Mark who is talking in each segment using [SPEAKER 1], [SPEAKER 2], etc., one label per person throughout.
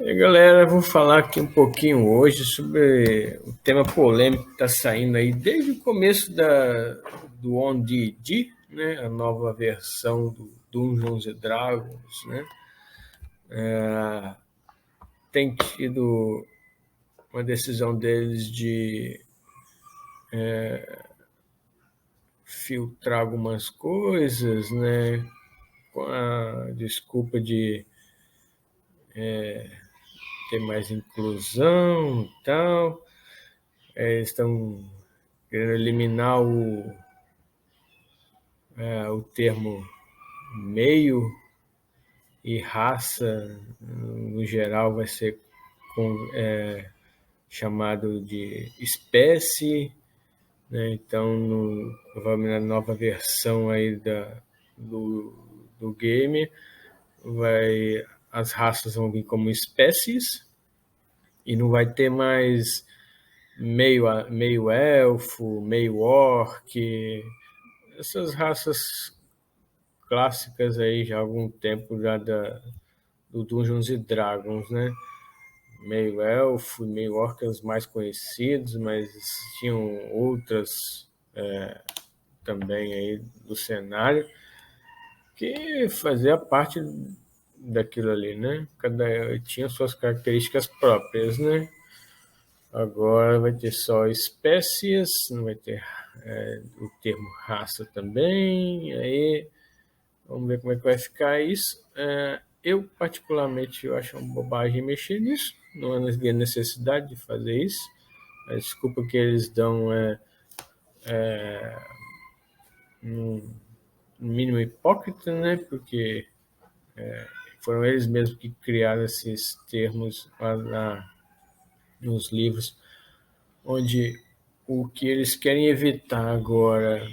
[SPEAKER 1] E aí, galera, vou falar aqui um pouquinho hoje sobre o tema polêmico que está saindo aí desde o começo do OnDD, né? A nova versão do Dungeons and Dragons, né? Tem tido uma decisão deles de filtrar algumas coisas, né? Com a desculpa de ter mais inclusão e tal. Eles estão querendo eliminar o termo meio e raça, no geral, vai ser chamado de espécie, né? Então, provavelmente na nova versão aí do game, as raças vão vir como espécies e não vai ter mais meio elfo, meio orc, essas raças clássicas aí já há algum tempo já do Dungeons and Dragons, né? Meio elfo e meio orc os mais conhecidos, mas tinham outras também aí do cenário que fazia parte daquilo ali, né? Cada tinha suas características próprias, né? Agora vai ter só espécies, não vai ter o termo raça também. Aí vamos ver como é que vai ficar isso. Eu, particularmente, eu acho uma bobagem mexer nisso. Não há necessidade de fazer isso. A desculpa que eles dão no mínimo hipócrita, né? Porque foram eles mesmos que criaram esses termos lá nos livros, onde o que eles querem evitar agora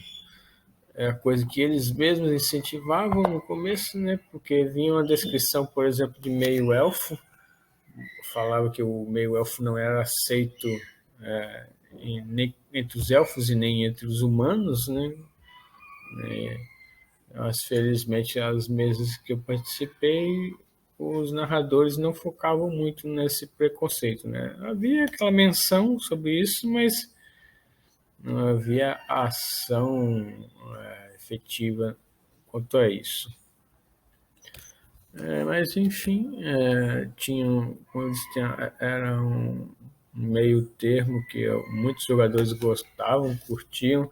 [SPEAKER 1] é a coisa que eles mesmos incentivavam no começo, né? Porque vinha uma descrição, por exemplo, de meio elfo, falava que o meio elfo não era aceito nem entre os elfos e nem entre os humanos, né? Mas felizmente as mesas que eu participei, os narradores não focavam muito nesse preconceito, né? Havia aquela menção sobre isso, mas não havia ação efetiva quanto a isso. Mas enfim, era um meio termo que muitos jogadores gostavam, curtiam,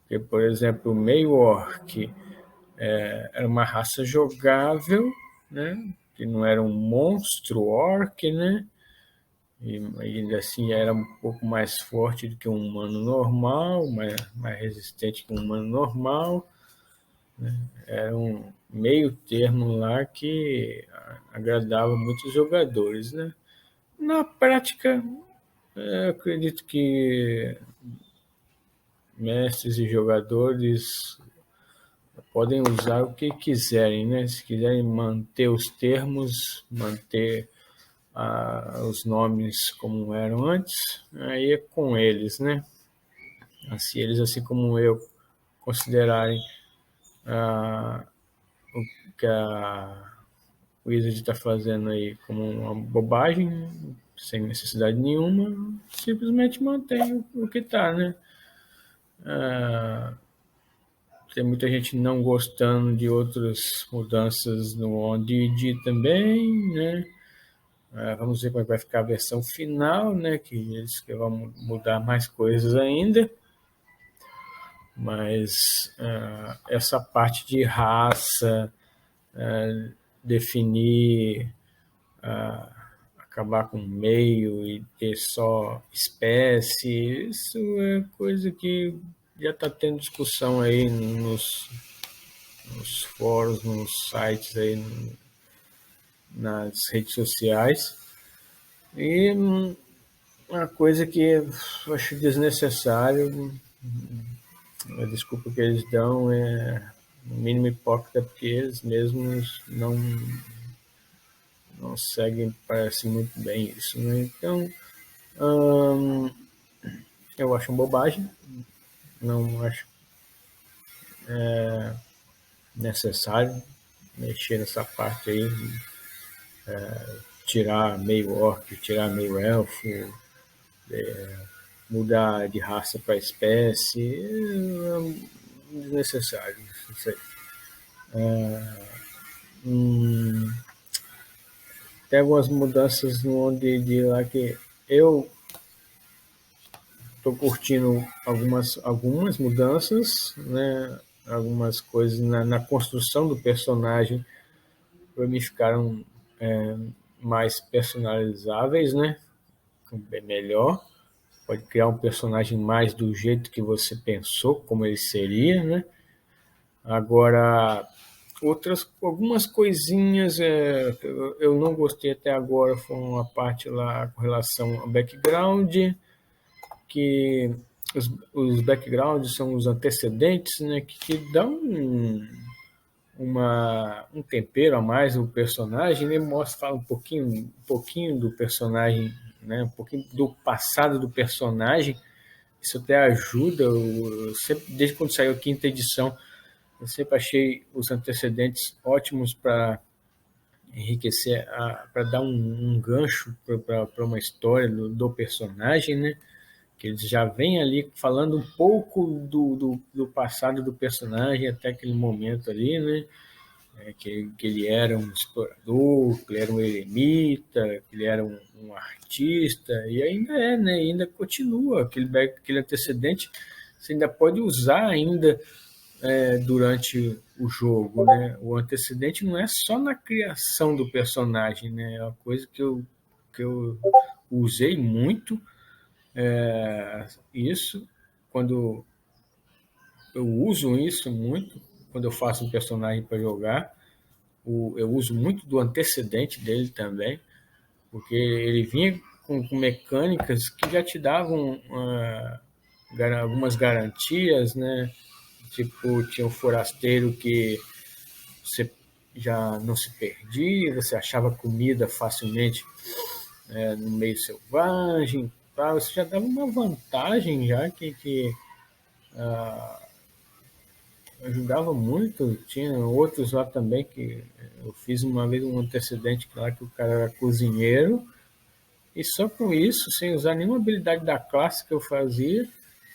[SPEAKER 1] que, por exemplo, o meio orc era uma raça jogável, né? Que não era um monstro orc, né? E ainda assim era um pouco mais forte do que um humano normal, mais resistente que um humano normal. Era um meio termo lá que agradava muitos jogadores, né? Na prática, eu acredito que mestres e jogadores podem usar o que quiserem, né? Se quiserem manter os termos, manter os nomes como eram antes, aí é com eles, né? Se eles, assim como eu, considerarem o que a Wizard está fazendo aí como uma bobagem, sem necessidade nenhuma, simplesmente mantém o que está, né? Tem muita gente não gostando de outras mudanças no OnDD também, né? Vamos ver como é que vai ficar a versão final, né? Que eles que vão mudar mais coisas ainda. Mas essa parte de raça, definir, acabar com o meio e ter só espécie, isso é coisa que já está tendo discussão aí nos fóruns, nos sites aí, nas redes sociais. E uma coisa que eu acho desnecessário, a desculpa que eles dão é no mínimo hipócrita, porque eles mesmos não seguem, parece muito bem isso, né? Então, eu acho uma bobagem, não acho necessário mexer nessa parte aí, tirar meio orc, tirar meio elfo, mudar de raça para espécie, é desnecessário. Isso aí. Tem algumas mudanças no ODD lá que eu estou curtindo algumas mudanças, né? Algumas coisas na construção do personagem para mim ficaram mais personalizáveis, né? Bem melhor. Pode criar um personagem mais do jeito que você pensou, como ele seria, né? Agora, algumas coisinhas eu não gostei até agora, foi uma parte lá com relação ao background, que os backgrounds são os antecedentes, né, que dão um tempero a mais no personagem, né, fala um pouquinho do personagem, né, um pouquinho do passado do personagem. Isso até ajuda, sempre, desde quando saiu a quinta edição, eu sempre achei os antecedentes ótimos para enriquecer, para dar um gancho para uma história do personagem, né? Que eles já vêm ali falando um pouco do passado do personagem até aquele momento ali, né? Que ele era um explorador, que ele era um eremita, que ele era um artista, e ainda é, né? E ainda continua aquele antecedente, você ainda pode usar ainda durante o jogo, né? O antecedente não é só na criação do personagem, né? É uma coisa que eu usei muito, isso, quando eu uso isso muito, quando eu faço um personagem para jogar, eu uso muito do antecedente dele também, porque ele vinha com mecânicas que já te davam algumas garantias, né? Tipo, tinha um forasteiro que você já não se perdia, você achava comida facilmente no meio selvagem, tá? Você já dava uma vantagem já que ajudava muito. Tinha outros lá também que eu fiz uma vez um antecedente lá que o cara era cozinheiro e só com isso, sem usar nenhuma habilidade da classe que eu fazia,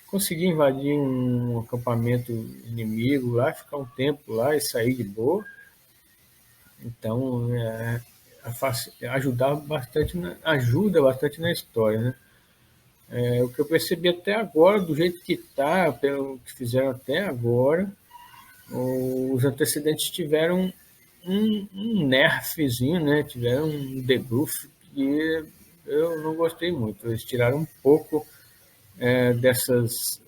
[SPEAKER 1] consegui invadir um acampamento inimigo lá, ficar um tempo lá e sair de boa. Então, ajuda bastante na história, né? O que eu percebi até agora, do jeito que está, pelo que fizeram até agora, os antecedentes tiveram um nerfzinho, né? Tiveram um debuff que eu não gostei muito. Eles tiraram um pouco dessas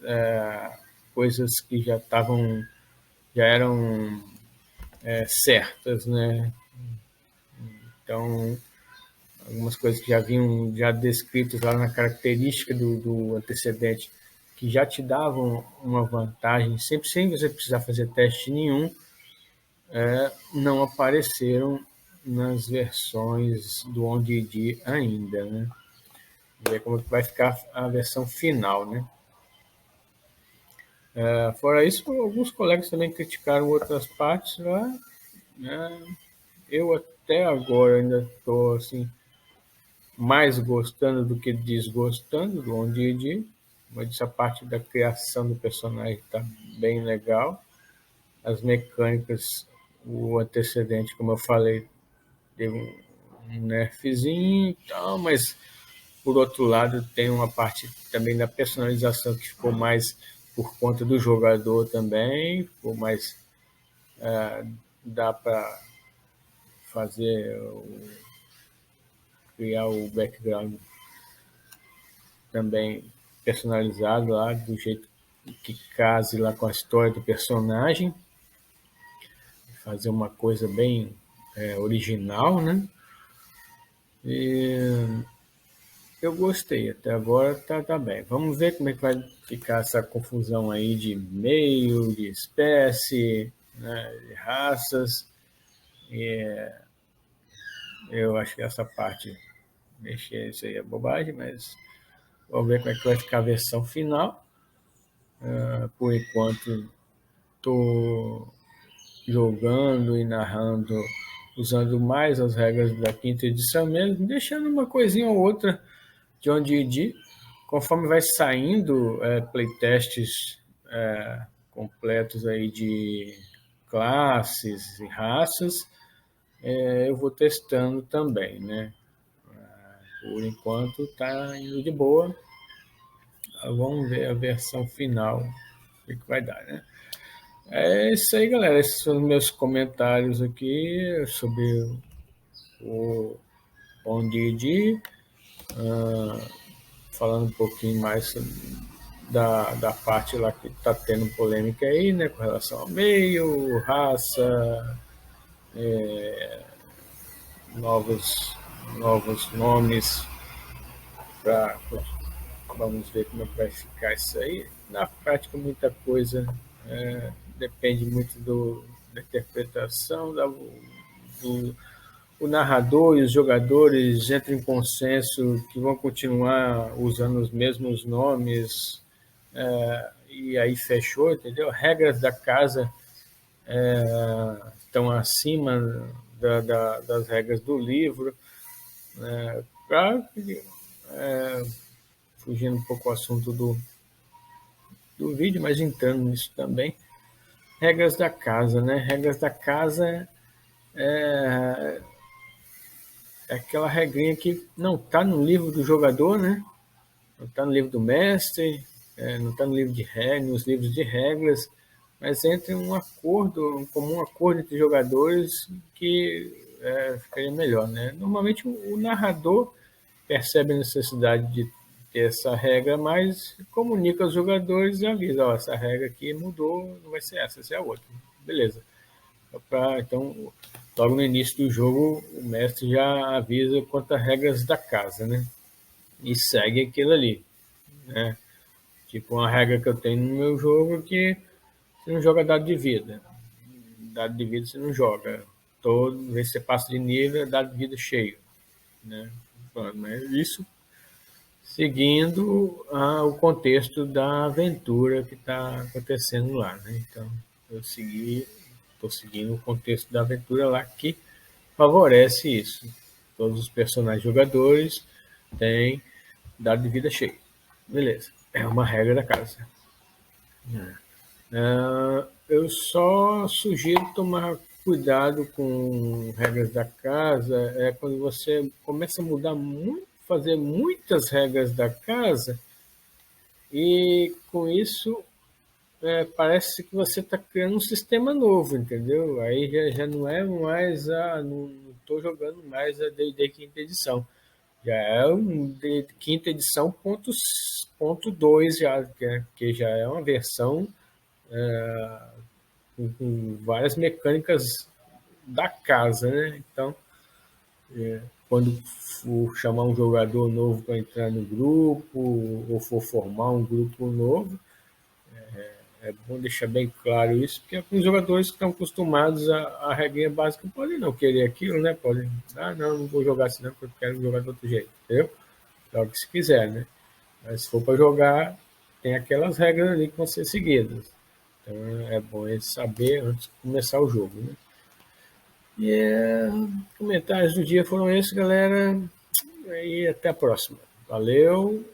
[SPEAKER 1] coisas que já eram certas, né? Então, algumas coisas que já vinham já descritas lá na característica do antecedente, que já te davam uma vantagem, sempre sem você precisar fazer teste nenhum, não apareceram nas versões do OnDD ainda, né? Ver como que vai ficar a versão final, né? Fora isso, alguns colegas também criticaram outras partes lá, né? Eu até agora ainda estou assim, mais gostando do que desgostando do OnDD, mas essa parte da criação do personagem está bem legal. As mecânicas, o antecedente, como eu falei, teve um nerfzinho e tal, mas por outro lado tem uma parte também da personalização que ficou mais por conta do jogador também, ficou mais dá para fazer criar o background também personalizado lá do jeito que case lá com a história do personagem, fazer uma coisa bem original, né? E eu gostei, até agora tá bem. Vamos ver como é que vai ficar essa confusão aí de meio, de espécie, né, de raças. E eu acho que essa parte, mexer isso aí é bobagem, mas vamos ver como é que vai ficar a versão final. Por enquanto, estou jogando e narrando usando mais as regras da quinta edição mesmo, deixando uma coisinha ou outra de onde ir. Conforme vai saindo playtests completos aí de classes e raças, eu vou testando também, né? Por enquanto está indo de boa. Vamos ver a versão final, o que vai dar, né? É isso aí, galera. Esses são os meus comentários aqui sobre o OnDD. Falando um pouquinho mais da parte lá que está tendo polêmica aí, né? Com relação ao meio, raça, novos nomes para. Vamos ver como é que vai ficar isso aí. Na prática, muita coisa depende muito da interpretação, do o narrador e os jogadores entram em consenso que vão continuar usando os mesmos nomes, e aí fechou, entendeu? Regras da casa estão acima das regras do livro. Pra, fugindo um pouco o assunto do vídeo, mas entrando nisso também. Regras da casa, né? Regras da casa é aquela regrinha que não está no livro do jogador, né? Não está no livro do mestre, não está no livro de regras, nos livros de regras, mas entra um comum acordo entre jogadores que ficaria melhor, né? Normalmente o narrador percebe a necessidade de ter essa regra, mas comunica aos jogadores e avisa, ó, essa regra aqui mudou, não vai ser essa, vai ser a outra. Beleza. Então, logo no início do jogo, o mestre já avisa quanto às regras da casa, né? E segue aquilo ali, né? Tipo, uma regra que eu tenho no meu jogo que você não joga dado de vida. Dado de vida você não joga. Todo vez que você passa de nível, é dado de vida cheio, né? Mas isso seguindo o contexto da aventura que está acontecendo lá, né? Então, estou seguindo o contexto da aventura lá que favorece isso. Todos os personagens jogadores têm dado de vida cheio. Beleza. É uma regra da casa. Eu só sugiro tomar cuidado com regras da casa quando você começa a mudar muito, fazer muitas regras da casa e com isso parece que você está criando um sistema novo, entendeu? Aí já não é mais não estou jogando mais a D&D quinta edição. Já é um de quinta edição ponto 2 já, que já é uma versão com várias mecânicas da casa, né? Então, quando for chamar um jogador novo para entrar no grupo ou for formar um grupo novo, é bom deixar bem claro isso, porque alguns jogadores que estão acostumados à regrinha básica podem não querer aquilo, né? Podem, não vou jogar assim não, porque eu quero jogar de outro jeito, entendeu? Joga se quiser, né? Mas se for para jogar, tem aquelas regras ali que vão ser seguidas. Então é bom eles saber antes de começar o jogo, né? E comentários do dia foram esses, galera. E até a próxima. Valeu!